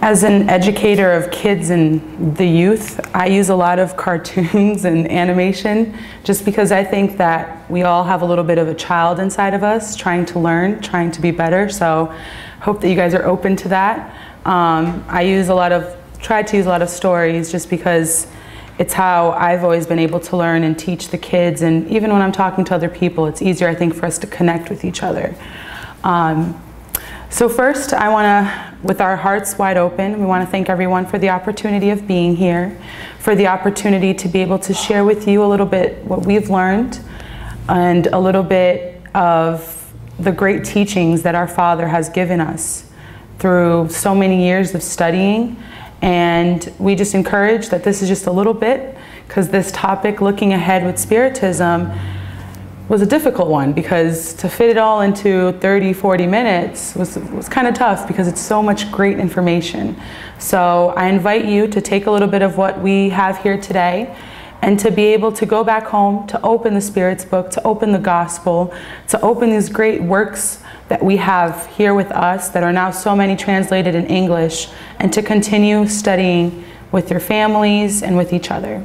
As an educator of kids and the youth, I use a lot of cartoons and animation just because I think that we all have a little bit of a child inside of us trying to learn, trying to be better. So hope that you guys are open to that. I try to use a lot of stories just because it's how I've always been able to learn and teach the kids. And even when I'm talking to other people, it's easier, I think, for us to connect with each other. So first, I want to, with our hearts wide open, we want to thank everyone for the opportunity of being here, for the opportunity to be able to share with you a little bit what we've learned and a little bit of the great teachings that our Father has given us through so many years of studying. And we just encourage that this is just a little bit, because this topic, looking ahead with Spiritism, was a difficult one, because to fit it all into 30, 40 minutes was kind of tough because it's so much great information. So I invite you to take a little bit of what we have here today and to be able to go back home, to open the Spirit's book, to open the Gospel, to open these great works that we have here with us that are now so many translated in English, and to continue studying with your families and with each other.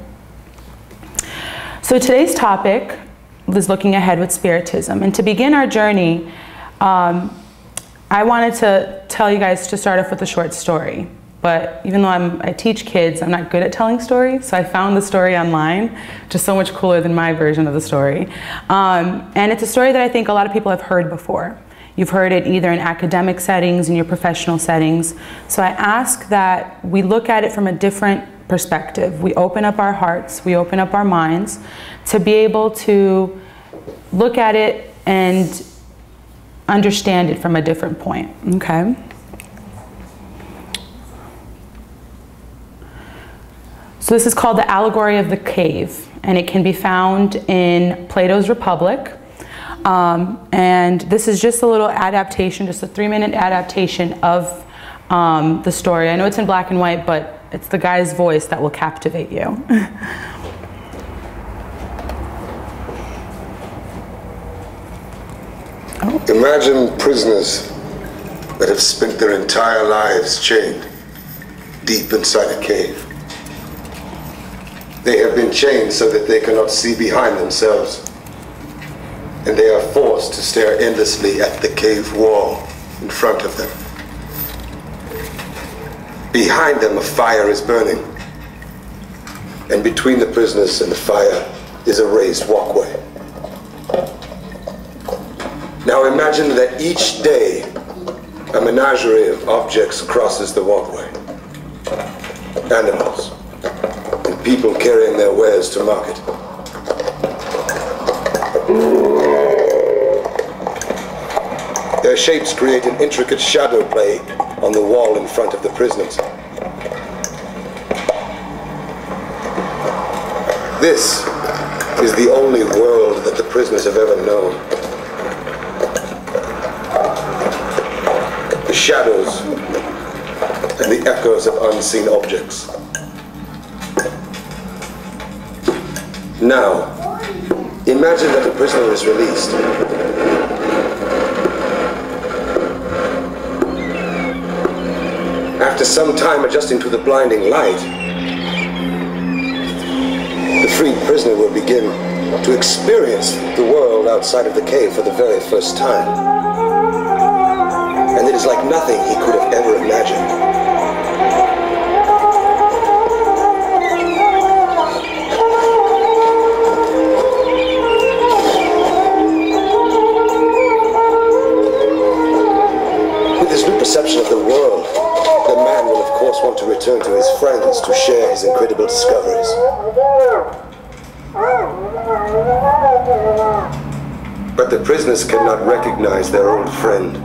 So today's topic was looking ahead with Spiritism. And to begin our journey, I wanted to tell you guys to start off with a short story. But even though I teach kids, I'm not good at telling stories, so I found the story online, which is so much cooler than my version of the story. And it's a story that I think a lot of people have heard before. You've heard it either in academic settings, in your professional settings. So I ask that we look at it from a different perspective. We open up our hearts, we open up our minds to be able to look at it and understand it from a different point, okay? So this is called the Allegory of the Cave, and it can be found in Plato's Republic. And this is just a little adaptation, just a 3-minute adaptation of the story. I know it's in black and white, but it's the guy's voice that will captivate you. Imagine prisoners that have spent their entire lives chained deep inside a cave. They have been chained so that they cannot see behind themselves, and they are forced to stare endlessly at the cave wall in front of them. Behind them, a fire is burning, and between the prisoners and the fire is a raised walkway. Now imagine that each day a menagerie of objects crosses the walkway. Animals and people carrying their wares to market. Their shapes create an intricate shadow play on the wall in front of the prisoners. This is the only world that the prisoners have ever known. The shadows and the echoes of unseen objects. Now, imagine that the prisoner is released. After some time adjusting to the blinding light, the freed prisoner will begin to experience the world outside of the cave for the very first time. And it is like nothing he could have ever imagined. With his new perception of the world, the man will of course want to return to his friends to share his incredible discoveries. But the prisoners cannot recognize their old friend.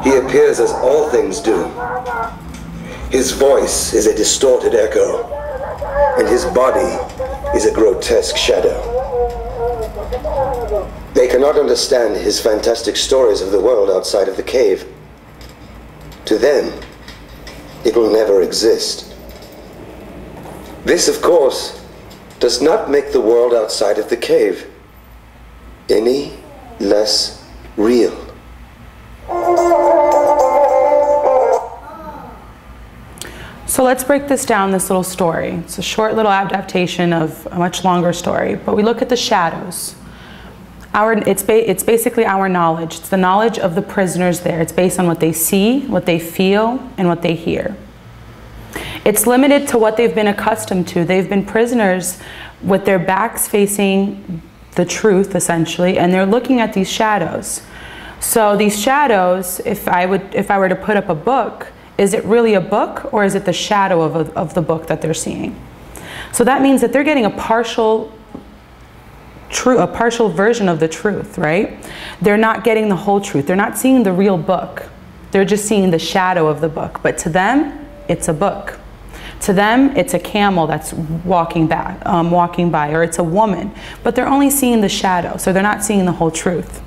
He appears as all things do. His voice is a distorted echo, and his body is a grotesque shadow. They cannot understand his fantastic stories of the world outside of the cave. To them, it will never exist. This, of course, does not make the world outside of the cave any less real. So let's break this down, this little story. It's a short little adaptation of a much longer story, but we look at the shadows. It's basically our knowledge. It's the knowledge of the prisoners there. It's based on what they see, what they feel, and what they hear. It's limited to what they've been accustomed to. They've been prisoners with their backs facing the truth, essentially, and they're looking at these shadows. So these shadows, if I were to put up a book, is it really a book, or is it the shadow of the book that they're seeing? So that means that they're getting a partial version of the truth, right? They're not getting the whole truth. They're not seeing the real book. They're just seeing the shadow of the book. But to them, it's a book. To them, it's a camel that's walking by, or it's a woman. But they're only seeing the shadow, so they're not seeing the whole truth.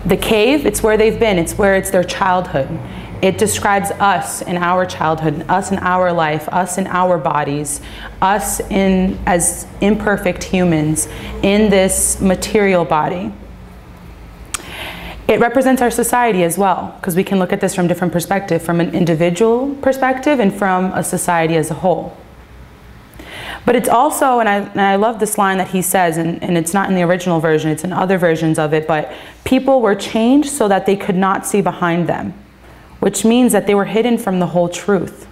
The cave, it's where they've been. It's their childhood. It describes us in our childhood, us in our life, us in our bodies, us as imperfect humans in this material body. It represents our society as well, because we can look at this from different perspectives, from an individual perspective and from a society as a whole. But it's also, and I love this line that he says, and it's not in the original version, it's in other versions of it, but people were changed so that they could not see behind them, which means that they were hidden from the whole truth.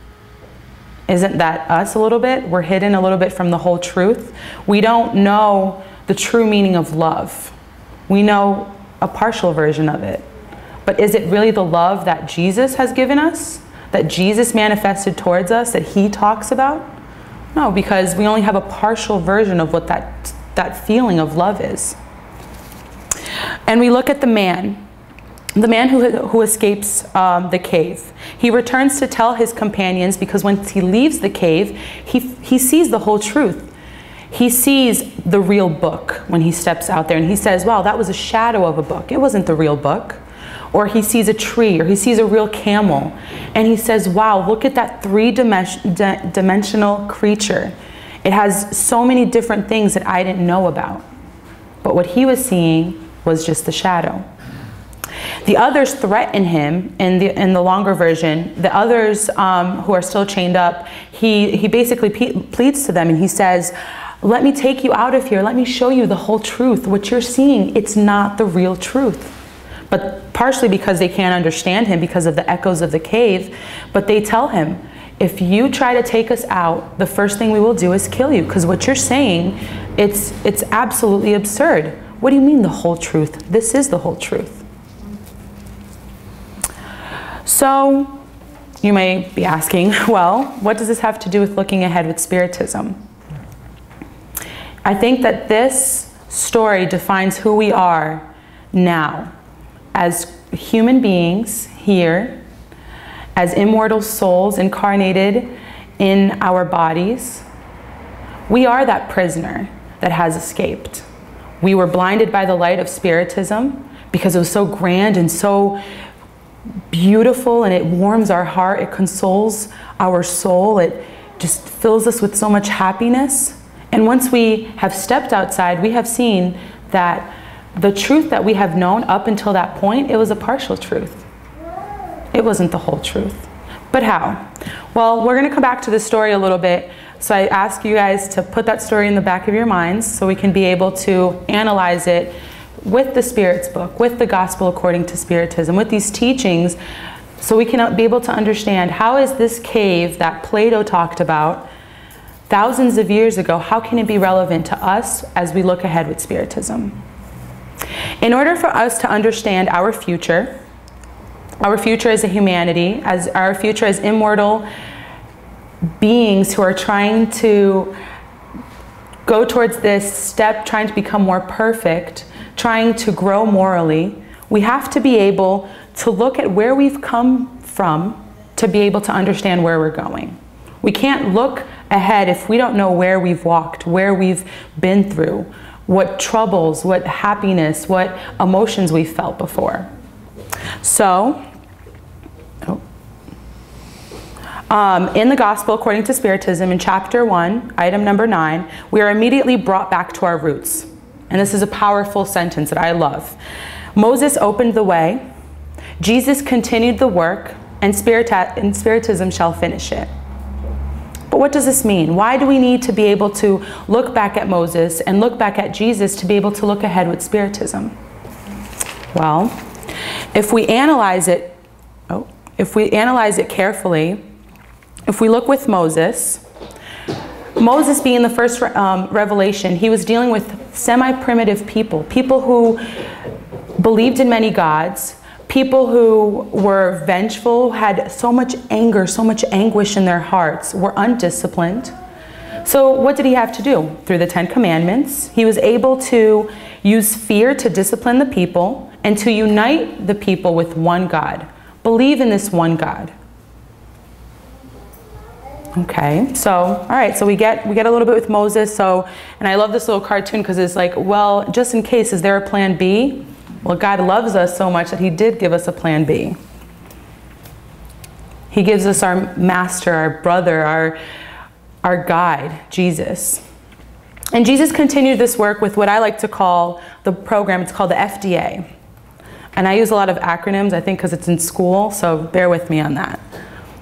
Isn't that us a little bit? We're hidden a little bit from the whole truth. We don't know the true meaning of love. We know a partial version of it. But is it really the love that Jesus has given us? That Jesus manifested towards us, that he talks about? No, because we only have a partial version of what that feeling of love is. And we look at the man who escapes the cave. He returns to tell his companions, because once he leaves the cave, he sees the whole truth. He sees the real book when he steps out there, and he says, wow, that was a shadow of a book. It wasn't the real book. Or he sees a tree, or he sees a real camel, and he says, wow, look at that three-dimensional creature. It has so many different things that I didn't know about. But what he was seeing was just the shadow. The others threaten him in the longer version. The others who are still chained up, he basically pleads to them, and he says, let me take you out of here. Let me show you the whole truth. What you're seeing, it's not the real truth. But partially because they can't understand him because of the echoes of the cave, but they tell him, if you try to take us out, the first thing we will do is kill you, because what you're saying, it's absolutely absurd. What do you mean the whole truth? This is the whole truth. So you may be asking, well, what does this have to do with looking ahead with Spiritism? I think that this story defines who we are now as human beings here, as immortal souls incarnated in our bodies. We are that prisoner that has escaped. We were blinded by the light of Spiritism because it was so grand and so beautiful, and it warms our heart, it consoles our soul, it just fills us with so much happiness. And once we have stepped outside, we have seen that the truth that we have known up until that point, it was a partial truth. It wasn't the whole truth. But how? Well, we're going to come back to the story a little bit. So I ask you guys to put that story in the back of your minds so we can be able to analyze it with the Spirit's book, with the Gospel according to Spiritism, with these teachings, so we can be able to understand, how is this cave that Plato talked about thousands of years ago, how can it be relevant to us as we look ahead with Spiritism? In order for us to understand our future as a humanity, as our future as immortal beings who are trying to go towards this step, trying to become more perfect, trying to grow morally, we have to be able to look at where we've come from to be able to understand where we're going. We can't look ahead if we don't know where we've walked, where we've been through, what troubles, what happiness, what emotions we've felt before. So, in the Gospel according to Spiritism, in chapter 1, item number 9, we are immediately brought back to our roots. And this is a powerful sentence that I love. Moses opened the way. Jesus continued the work. and Spiritism shall finish it. But what does this mean? Why do we need to be able to look back at Moses and look back at Jesus to be able to look ahead with Spiritism? Well, if we analyze it carefully, if we look with Moses being the first revelation, he was dealing with semi-primitive people, people who believed in many gods, people who were vengeful, had so much anger, so much anguish in their hearts, were undisciplined. So what did he have to do? Through the 10 Commandments, he was able to use fear to discipline the people and to unite the people with one God. Believe in this one God. Okay, so, all right, so we get a little bit with Moses. So, and I love this little cartoon because it's like, well, just in case, is there a plan B? Well, God loves us so much that he did give us a plan B. He gives us our master, our brother, our guide, Jesus. And Jesus continued this work with what I like to call the program. It's called the FDA. And I use a lot of acronyms, I think, because it's in school, so bear with me on that.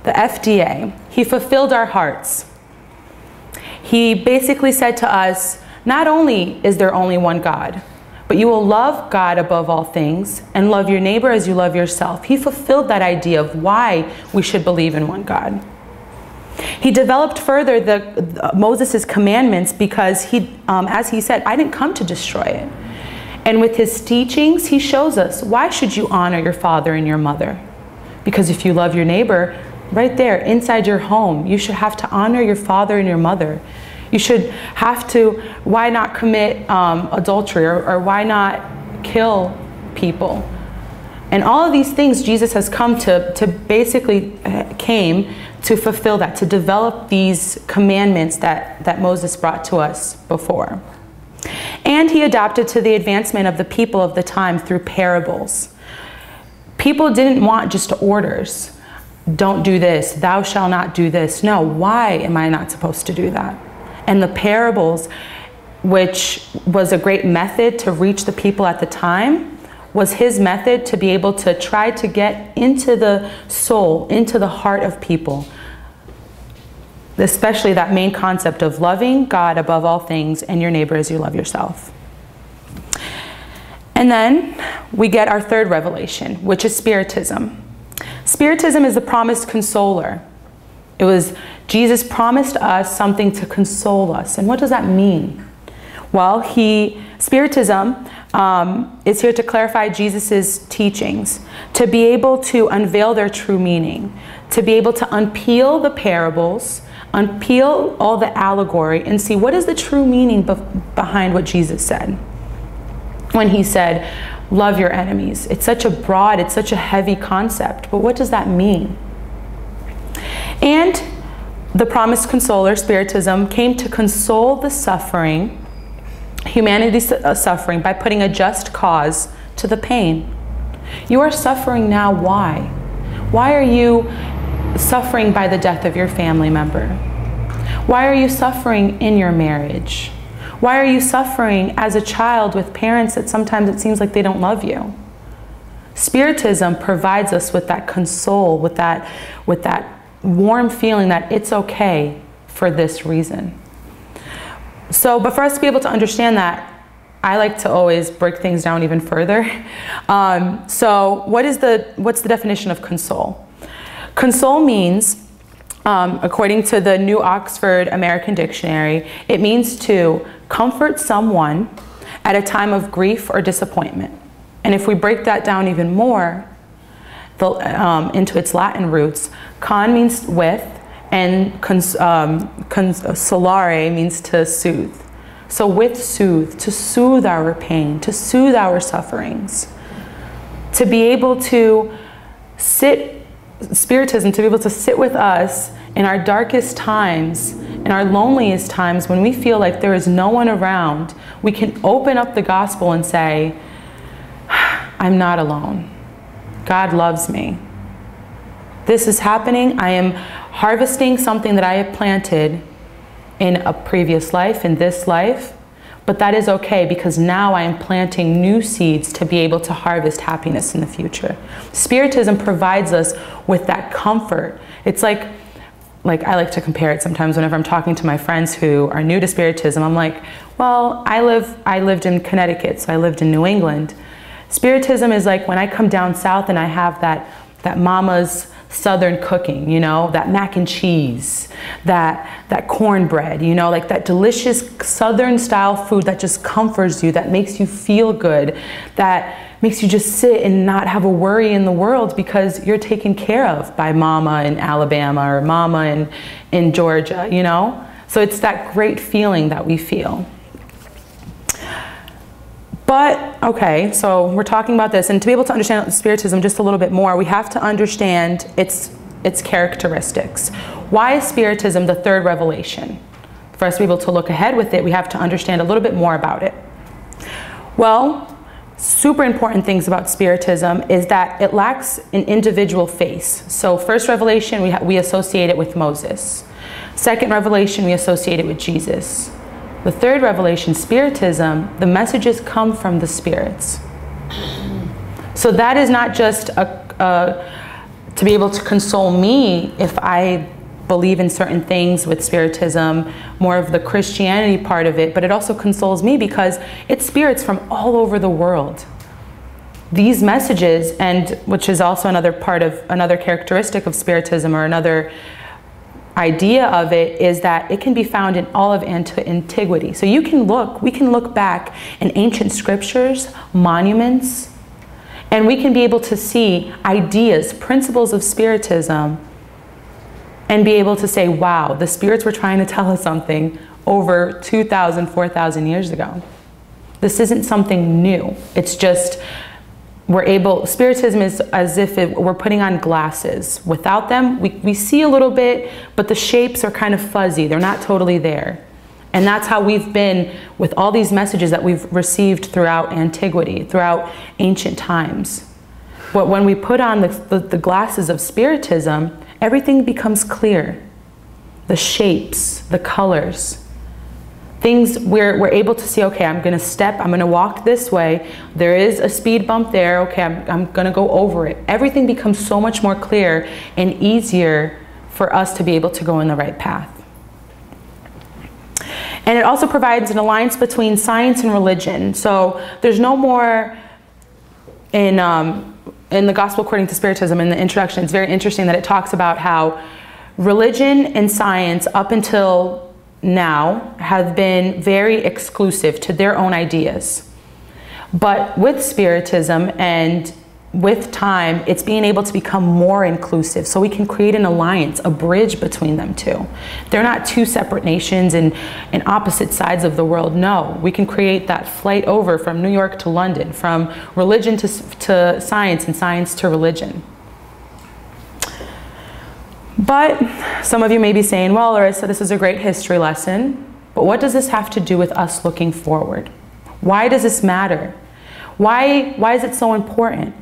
The FDA. He fulfilled our hearts. He basically said to us, not only is there only one God, but you will love God above all things and love your neighbor as you love yourself. He fulfilled that idea of why we should believe in one God. He developed further Moses' commandments because as he said, I didn't come to destroy it. And with his teachings, he shows us, why should you honor your father and your mother? Because if you love your neighbor, right there, inside your home, you should have to honor your father and your mother. You should have to, why not commit adultery or why not kill people? And all of these things Jesus has come to basically came to fulfill that, to develop these commandments that Moses brought to us before. And he adapted to the advancement of the people of the time through parables. People didn't want just orders. Don't do this, thou shalt not do this. No, why am I not supposed to do that? And the parables, which was a great method to reach the people at the time, was his method to be able to try to get into the soul, into the heart of people. Especially that main concept of loving God above all things and your neighbor as you love yourself. And then we get our third revelation, which is Spiritism. Spiritism is the promised consoler. It was Jesus promised us something to console us. And what does that mean? Well, Spiritism is here to clarify Jesus's teachings, to be able to unveil their true meaning, to be able to unpeel the parables, unpeel all the allegory, and see what is the true meaning behind what Jesus said. When he said, love your enemies. It's such a broad, it's such a heavy concept, but what does that mean? And the promised consoler, Spiritism, came to console the suffering, humanity's suffering, by putting a just cause to the pain. You are suffering now, why? Why are you suffering by the death of your family member? Why are you suffering in your marriage? Why are you suffering as a child with parents that sometimes it seems like they don't love you? Spiritism provides us with that console, with that warm feeling that it's okay for this reason. So, but for us to be able to understand that, I like to always break things down even further. So what's the definition of console? Console means, according to the New Oxford American Dictionary, it means to comfort someone at a time of grief or disappointment. And if we break that down even more into its Latin roots, con means with, and consolare means to soothe. So with soothe, to soothe our pain, to soothe our sufferings, to be able to Spiritism, to be able to sit with us in our darkest times, in our loneliest times, when we feel like there is no one around, we can open up the gospel and say, I'm not alone. God loves me. This is happening. I am harvesting something that I have planted in a previous life, in this life, But that is okay, because now I am planting new seeds to be able to harvest happiness in the future. Spiritism provides us with that comfort. It's like I like to compare it sometimes whenever I'm talking to my friends who are new to Spiritism. I'm like, well, I lived in Connecticut, so I lived in New England. Spiritism is like when I come down south and I have that mama's Southern cooking, you know, that mac and cheese, that cornbread, you know, like that delicious Southern style food that just comforts you, that makes you feel good, that makes you just sit and not have a worry in the world because you're taken care of by mama in Alabama or mama in Georgia, you know? So it's that great feeling that we feel. But, okay, so we're talking about this, and to be able to understand Spiritism just a little bit more, we have to understand its characteristics. Why is Spiritism the third revelation? For us to be able to look ahead with it, we have to understand a little bit more about it. Well, super important things about Spiritism is that it lacks an individual face. So first revelation, we associate it with Moses. Second revelation, we associate it with Jesus. The third revelation, Spiritism, the messages come from the spirits. So that is not just to be able to console me if I believe in certain things with Spiritism, more of the Christianity part of it, but it also consoles me because it's spirits from all over the world. These messages, and which is also another characteristic of Spiritism, or another idea of it, is that it can be found in all of antiquity. So we can look back in ancient scriptures, monuments, and we can be able to see ideas, principles of Spiritism, and be able to say, wow, the spirits were trying to tell us something over 2,000, 4,000 years ago. This isn't something new. It's just Spiritism is as if we're putting on glasses. Without them, we see a little bit, but the shapes are kind of fuzzy. They're not totally there. And that's how we've been with all these messages that we've received throughout antiquity, throughout ancient times. But when we put on the glasses of Spiritism, everything becomes clear. The shapes, the colors. Things we're able to see, okay, I'm going to walk this way. There is a speed bump there. Okay, I'm going to go over it. Everything becomes so much more clear and easier for us to be able to go in the right path. And it also provides an alliance between science and religion. So there's no more in the Gospel According to Spiritism, in the introduction, it's very interesting that it talks about how religion and science up until now have been very exclusive to their own ideas. But with Spiritism and with time, it's being able to become more inclusive. So we can create an alliance, a bridge between them two. They're not two separate nations and opposite sides of the world. No, we can create that flight over from New York to London, from religion to science and science to religion. But some of you may be saying, well, Larissa, this is a great history lesson, but what does this have to do with us looking forward? Why does this matter? Why is it so important?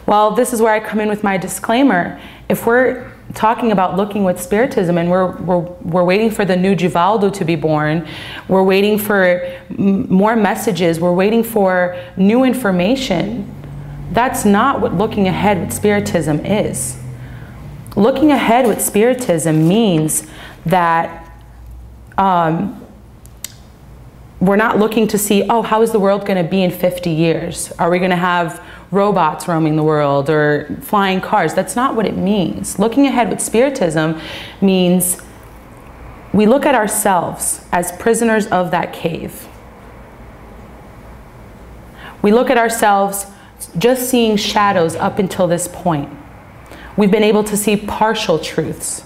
Well, this is where I come in with my disclaimer. If we're talking about looking with Spiritism and we're waiting for the new Givaldo to be born, we're waiting for more messages, we're waiting for new information, that's not what looking ahead with Spiritism is. Looking ahead with Spiritism means that we're not looking to see, oh, how is the world going to be in 50 years? Are we going to have robots roaming the world or flying cars? That's not what it means. Looking ahead with Spiritism means we look at ourselves as prisoners of that cave. We look at ourselves just seeing shadows up until this point. We've been able to see partial truths.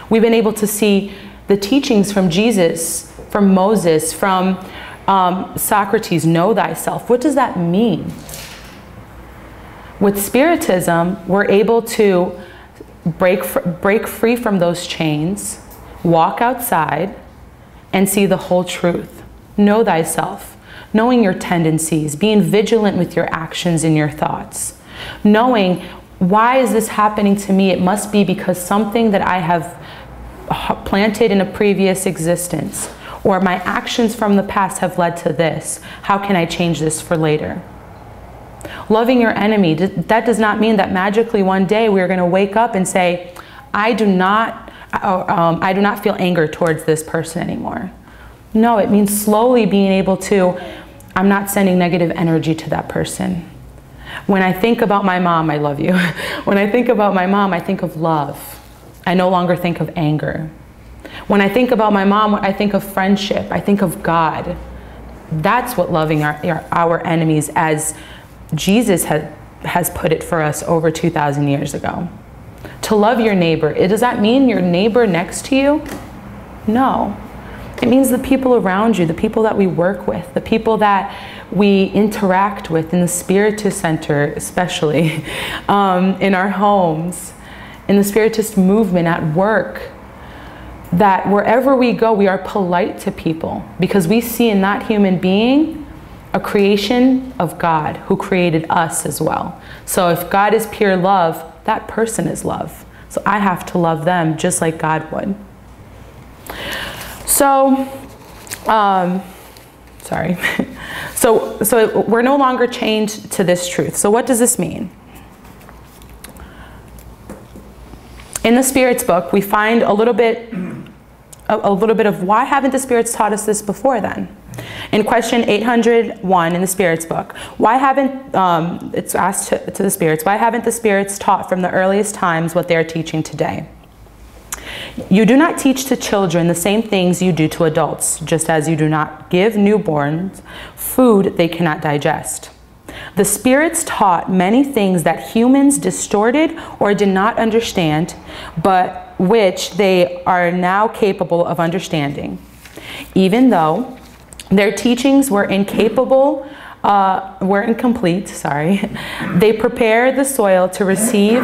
We've been able to see the teachings from Jesus, from Moses, from Socrates, know thyself. What does that mean? With Spiritism, we're able to break free from those chains, walk outside, and see the whole truth. Know thyself, knowing your tendencies, being vigilant with your actions and your thoughts, knowing, why is this happening to me? It must be because something that I have planted in a previous existence, Or my actions from the past have led to this. How can I change this for later? Loving your enemy, that does not mean that magically one day we're going to wake up and say, I do not feel anger towards this person anymore. No, it means slowly being able to, I'm not sending negative energy to that person. When I think about my mom, I love you. When I think about my mom, I think of love. I no longer think of anger. When I think about my mom, I think of friendship. I think of God. That's what loving our enemies, as Jesus has put it for us over 2,000 years ago. To love your neighbor, does that mean your neighbor next to you? No. It means the people around you, the people that we work with, the people that we interact with in the Spiritist Center, especially, in our homes, in the Spiritist movement, at work, that wherever we go, we are polite to people because we see in that human being a creation of God who created us as well. So if God is pure love, that person is love. So I have to love them just like God would. So, sorry. So we're no longer chained to this truth. So what does this mean? In the Spirits book, we find a little bit of why haven't the Spirits taught us this before then? In question 801 in the Spirits book, why haven't, it's asked to the Spirits, why haven't the Spirits taught from the earliest times what they are teaching today? You do not teach to children the same things you do to adults, just as you do not give newborns food they cannot digest. The Spirits taught many things that humans distorted or did not understand, but which they are now capable of understanding. Even though their teachings were incomplete, they prepare the soil to receive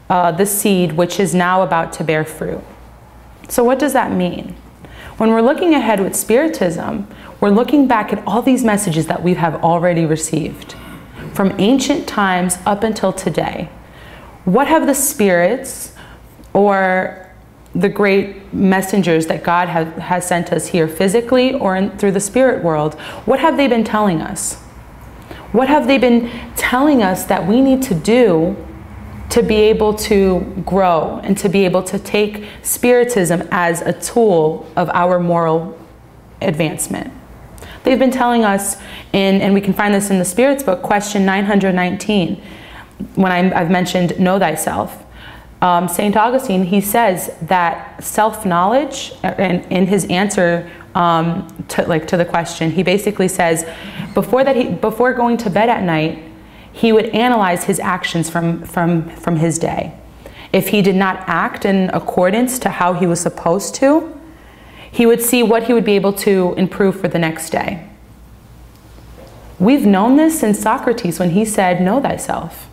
the seed which is now about to bear fruit. So what does that mean? When we're looking ahead with Spiritism, we're looking back at all these messages that we have already received from ancient times up until today. What have the spirits or the great messengers that God has sent us here physically or through the spirit world, what have they been telling us? What have they been telling us that we need to do to be able to grow and to be able to take Spiritism as a tool of our moral advancement? They've been telling us, and we can find this in the Spirits book, question 919, when I've mentioned know thyself. St. Augustine, he says that self-knowledge, and in his answer to the question, he basically says before going to bed at night, he would analyze his actions from his day. If he did not act in accordance to how he was supposed to, he would see what he would be able to improve for the next day. We've known this since Socrates when he said, know thyself.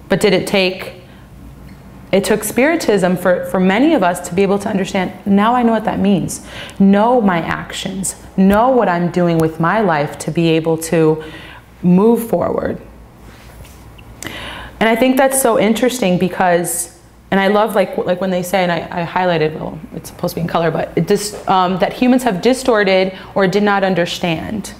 But did it take, it took Spiritism for many of us to be able to understand, now I know what that means. Know my actions. Know what I'm doing with my life to be able to move forward. And I think that's so interesting because, and I love like when they say, and I highlighted, well, it's supposed to be in color, but that humans have distorted or did not understand.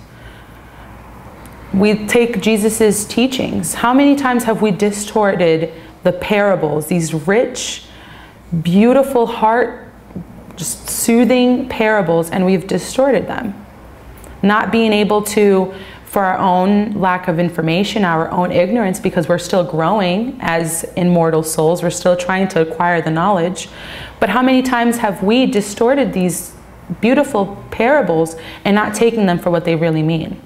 We take Jesus's teachings. How many times have we distorted the parables, these rich, beautiful heart, just soothing parables, and we've distorted them? Not being able to, for our own lack of information, our own ignorance, because we're still growing as immortal souls, we're still trying to acquire the knowledge. But how many times have we distorted these beautiful parables and not taking them for what they really mean?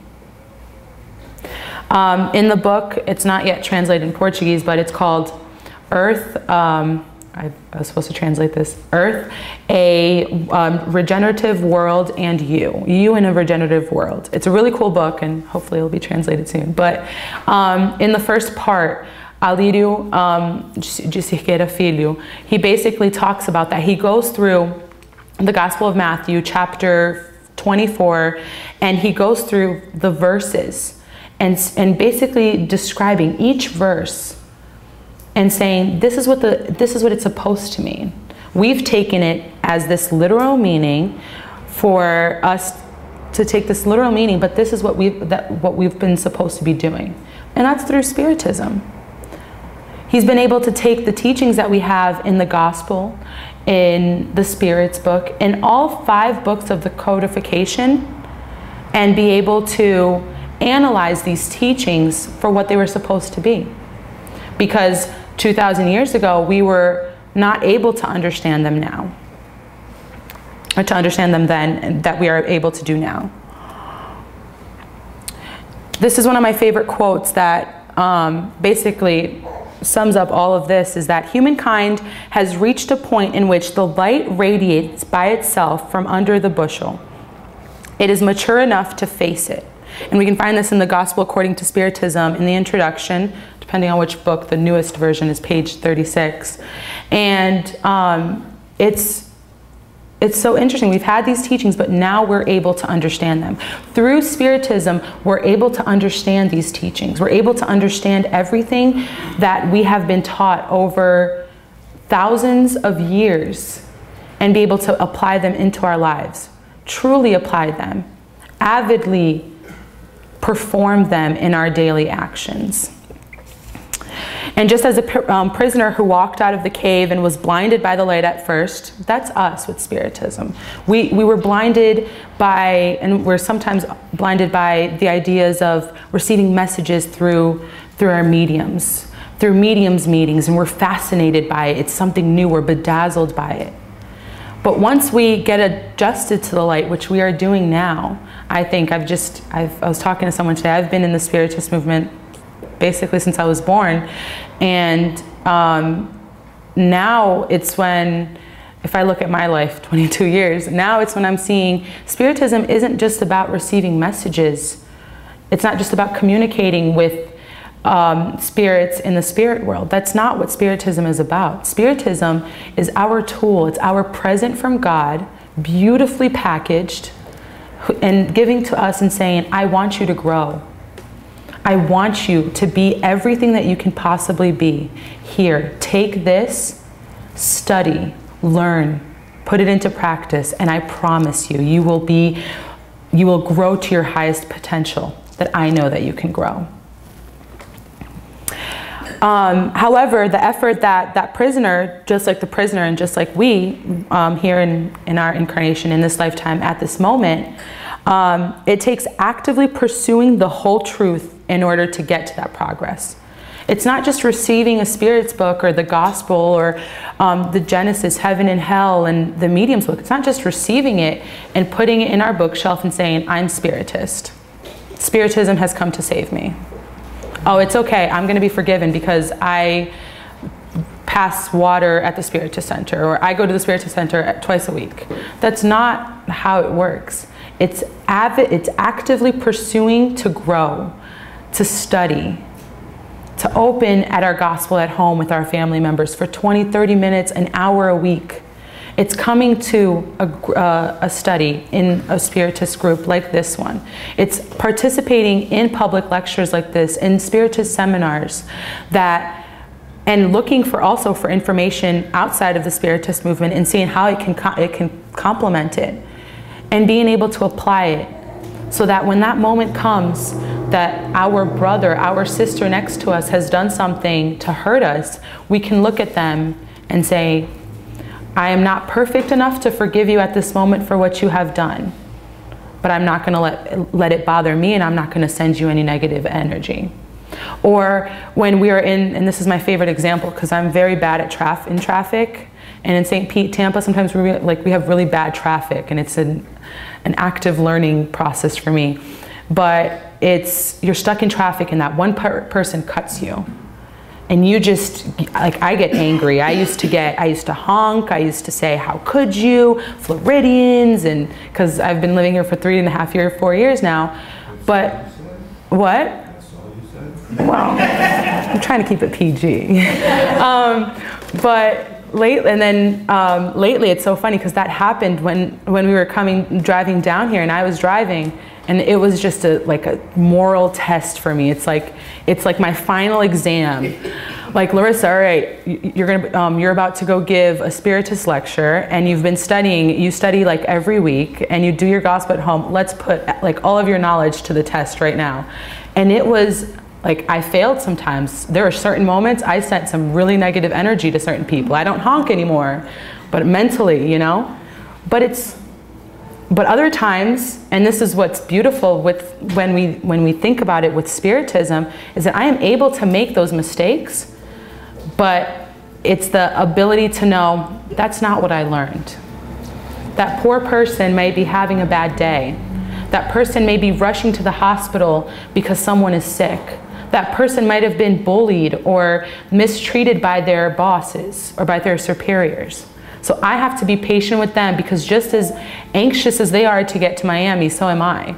In the book, it's not yet translated in Portuguese, but it's called Earth, I was supposed to translate this, Earth, a regenerative world, and you in a regenerative world. It's a really cool book, and hopefully it'll be translated soon. But in the first part, Alírio de Cerqueira Filho, he basically talks about that. He goes through the Gospel of Matthew, chapter 24, and he goes through the verses and basically describing each verse and saying, this is what it's supposed to mean. We've taken it as this literal meaning for us to take this literal meaning, but this is what we've been supposed to be doing. And that's through Spiritism. He's been able to take the teachings that we have in the Gospel, in the Spirits book, in all 5 books of the codification, and be able to analyze these teachings for what they were supposed to be. Because 2,000 years ago, we were not able to understand them now, or to understand them then, and that we are able to do now. This is one of my favorite quotes that basically sums up all of this, is that humankind has reached a point in which the light radiates by itself from under the bushel. It is mature enough to face it. And we can find this in the Gospel According to Spiritism in the introduction, depending on which book. The newest version is page 36. And it's so interesting. We've had these teachings, but now we're able to understand them. Through Spiritism, we're able to understand these teachings. We're able to understand everything that we have been taught over thousands of years and be able to apply them into our lives. Truly apply them. Avidly perform them in our daily actions. And just as a prisoner who walked out of the cave and was blinded by the light at first, that's us with Spiritism. We were blinded by, and we're sometimes blinded by, the ideas of receiving messages through our mediums, through mediums meetings, and we're fascinated by it. It's something new. We're bedazzled by it. But once we get adjusted to the light, which we are doing now, I think I was talking to someone today. I've been in the Spiritist movement basically since I was born, and now it's when, if I look at my life, 22 years, now it's when I'm seeing Spiritism isn't just about receiving messages. It's not just about communicating with spirits in the spirit world. That's not what Spiritism is about. Spiritism is our tool. It's our present from God, beautifully packaged, and giving to us and saying, I want you to grow. I want you to be everything that you can possibly be. Here, take this, study, learn, put it into practice, and I promise you, you will grow to your highest potential that I know that you can grow. However, the effort that prisoner, just like the prisoner and just like we here in our incarnation in this lifetime at this moment, it takes actively pursuing the whole truth in order to get to that progress. It's not just receiving a Spirit's book or the Gospel or the Genesis, Heaven and Hell, and the Medium's book. It's not just receiving it and putting it in our bookshelf and saying, I'm Spiritist. Spiritism has come to save me. Oh, it's okay, I'm going to be forgiven because I pass water at the Spiritist Center, or I go to the Spiritist Center twice a week. That's not how it works. It's actively pursuing to grow, to study, to open at our Gospel at home with our family members for 20, 30 minutes, an hour a week. It's coming to a study in a Spiritist group like this one. It's participating in public lectures like this, in Spiritist seminars, and looking also for information outside of the Spiritist movement and seeing how it can complement it, and being able to apply it so that when that moment comes that our brother, our sister next to us has done something to hurt us, we can look at them and say, I am not perfect enough to forgive you at this moment for what you have done, but I'm not going to let it bother me, and I'm not going to send you any negative energy. Or when we are and this is my favorite example because I'm very bad at in traffic, and in St. Pete, Tampa, sometimes we have really bad traffic, and it's an active learning process for me. But you're stuck in traffic, and that one person cuts you. And you just, I get angry. I used to honk. I used to say, how could you? Floridians, and because I've been living here for 4 years now. But, what? Well, I'm trying to keep it PG. But lately it's so funny because that happened when we were driving down here, and I was driving, and it was just like a moral test for me. It's like my final exam Like, Larissa, all right, you're about to go give a Spiritist lecture, and you've been studying, you study like every week, and you do your gospel at home. Let's put like all of your knowledge to the test right now. And it was like, I failed sometimes. There were certain moments I sent some really negative energy to certain people. I don't honk anymore, but mentally, you know? But other times, and this is what's beautiful with when we think about it with Spiritism, is that I am able to make those mistakes, but it's the ability to know that's not what I learned. That poor person may be having a bad day. That person may be rushing to the hospital because someone is sick. That person might have been bullied or mistreated by their bosses or by their superiors. So I have to be patient with them, because just as anxious as they are to get to Miami, so am I.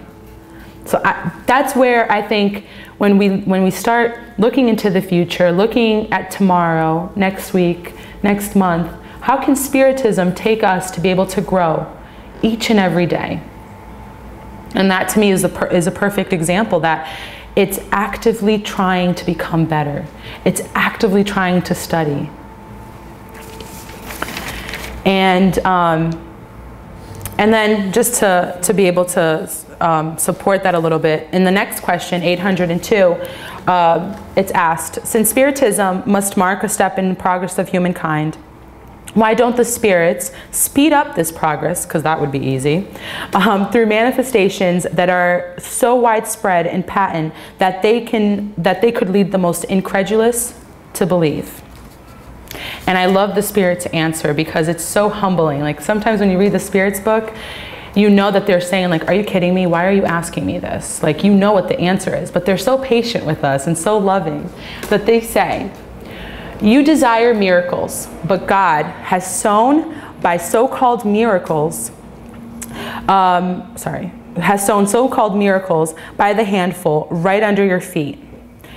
So that's where I think when we start looking into the future, looking at tomorrow, next week, next month, how can Spiritism take us to be able to grow each and every day? And that to me is a perfect example that it's actively trying to become better. It's actively trying to study. And then just to be able to support that a little bit, in the next question, 802, it's asked, since Spiritism must mark a step in the progress of humankind, why don't the spirits speed up this progress, because that would be easy, through manifestations that are so widespread and patent that they could lead the most incredulous to believe? And I love the Spirit's answer, because it's so humbling. Like, sometimes when you read the Spirit's book, you know that they're saying, like, are you kidding me? Why are you asking me this? Like, you know what the answer is, but they're so patient with us and so loving that they say, you desire miracles, but God has sown by so-called miracles, has sown so-called miracles by the handful right under your feet.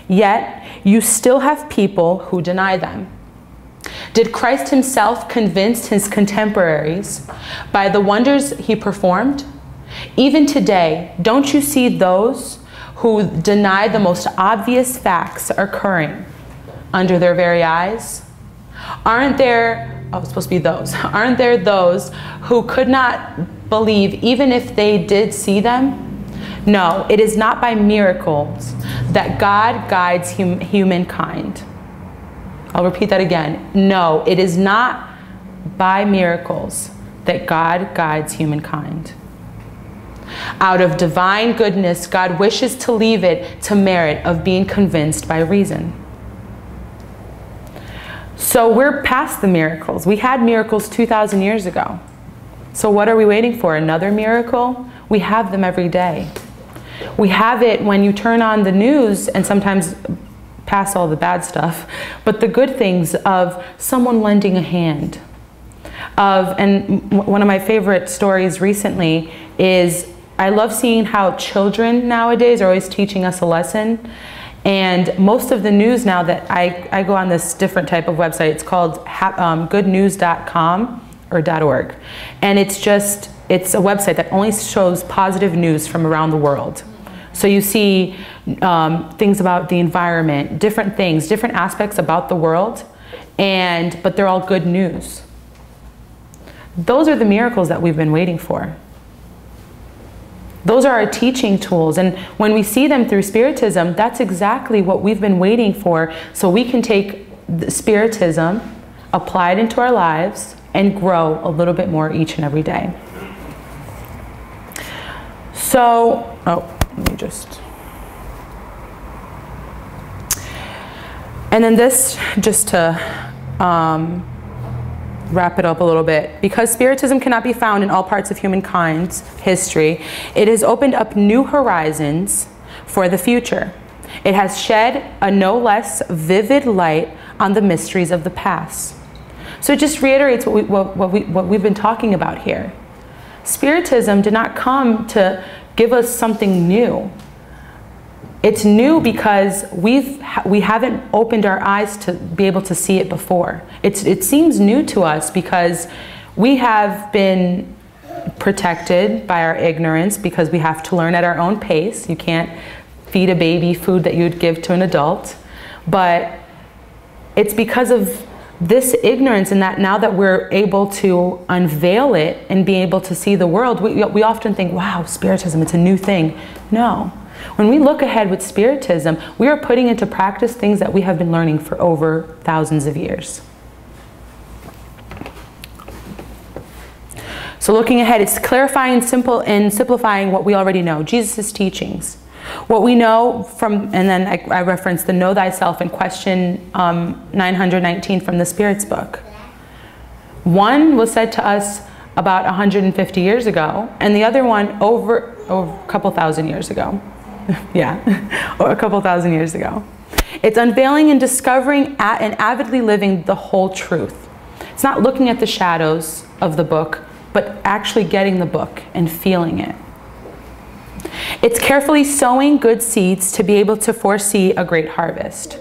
Yet you still have people who deny them. Did Christ himself convince his contemporaries by the wonders he performed? Even today, don't you see those who deny the most obvious facts occurring under their very eyes? Aren't there, oh, it's supposed to be those, aren't there those who could not believe even if they did see them? No, it is not by miracles that God guides humankind. I'll repeat that again. No, it is not by miracles that God guides humankind. Out of divine goodness, God wishes to leave it to merit of being convinced by reason. So we're past the miracles. We had miracles 2,000 years ago. So what are we waiting for? Another miracle? We have them every day. We have it when you turn on the news, and sometimes past all the bad stuff, but the good things of someone lending a hand. And one of my favorite stories recently is, I love seeing how children nowadays are always teaching us a lesson. And most of the news now that I go on this different type of website, it's called goodnews.com or .org. And it's a website that only shows positive news from around the world. So you see things about the environment, different things, different aspects about the world, but they're all good news. Those are the miracles that we've been waiting for. Those are our teaching tools, and when we see them through Spiritism, that's exactly what we've been waiting for, so we can take the Spiritism, apply it into our lives, and grow a little bit more each and every day. So, let me just... And then this, just to wrap it up a little bit, because Spiritism cannot be found in all parts of humankind's history, it has opened up new horizons for the future. It has shed a no less vivid light on the mysteries of the past. So it just reiterates what we've been talking about here. Spiritism did not come to give us something new. It's new because we haven't opened our eyes to be able to see it before. It seems new to us because we have been protected by our ignorance, because we have to learn at our own pace. You can't feed a baby food that you'd give to an adult. But it's because of this ignorance, and that now that we're able to unveil it and be able to see the world, we often think, wow, Spiritism, it's a new thing. No. When we look ahead with Spiritism, we are putting into practice things that we have been learning for over thousands of years. So looking ahead, it's clarifying and simplifying what we already know, Jesus' teachings. What we know from, and then I referenced the Know Thyself in question 919 from the Spirits book. One was said to us about 150 years ago, and the other one over a couple thousand years ago. Yeah, or a couple thousand years ago. It's unveiling and discovering and avidly living the whole truth. It's not looking at the shadows of the book, but actually getting the book and feeling it. It's carefully sowing good seeds to be able to foresee a great harvest.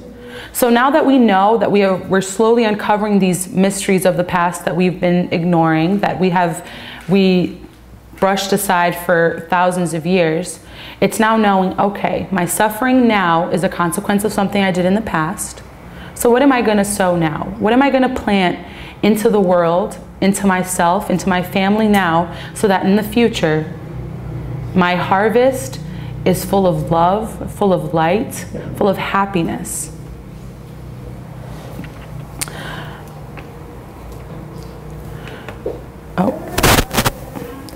So now that we know that we're slowly uncovering these mysteries of the past that we've been ignoring, that we brushed aside for thousands of years, it's now knowing, okay, my suffering now is a consequence of something I did in the past. So what am I going to sow now? What am I going to plant into the world, into myself, into my family now, so that in the future, my harvest is full of love, full of light, full of happiness.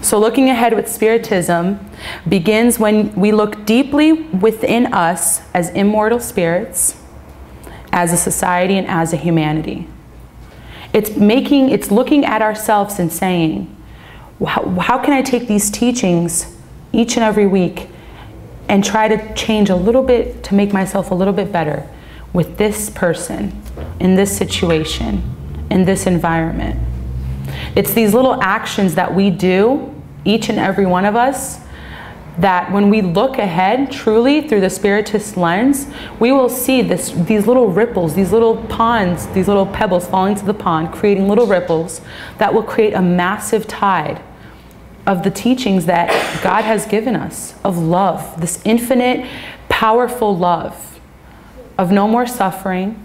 So looking ahead with Spiritism begins when we look deeply within us as immortal spirits, as a society, and as a humanity. It's looking at ourselves and saying, how can I take these teachings each and every week and try to change a little bit to make myself a little bit better with this person, in this situation, in this environment. It's these little actions that we do, each and every one of us, that when we look ahead truly through the Spiritist lens, we will see these little ripples, these little ponds, these little pebbles falling to the pond, creating little ripples that will create a massive tide of the teachings that God has given us, of love, this infinite, powerful love, of no more suffering,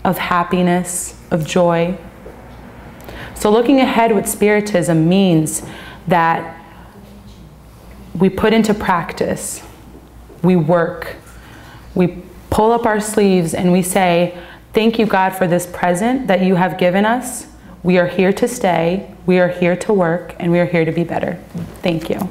of happiness, of joy. So looking ahead with Spiritism means that we put into practice, we work, we pull up our sleeves and we say, thank you, God, for this present that you have given us. We are here to stay, we are here to work, and we are here to be better. Thank you.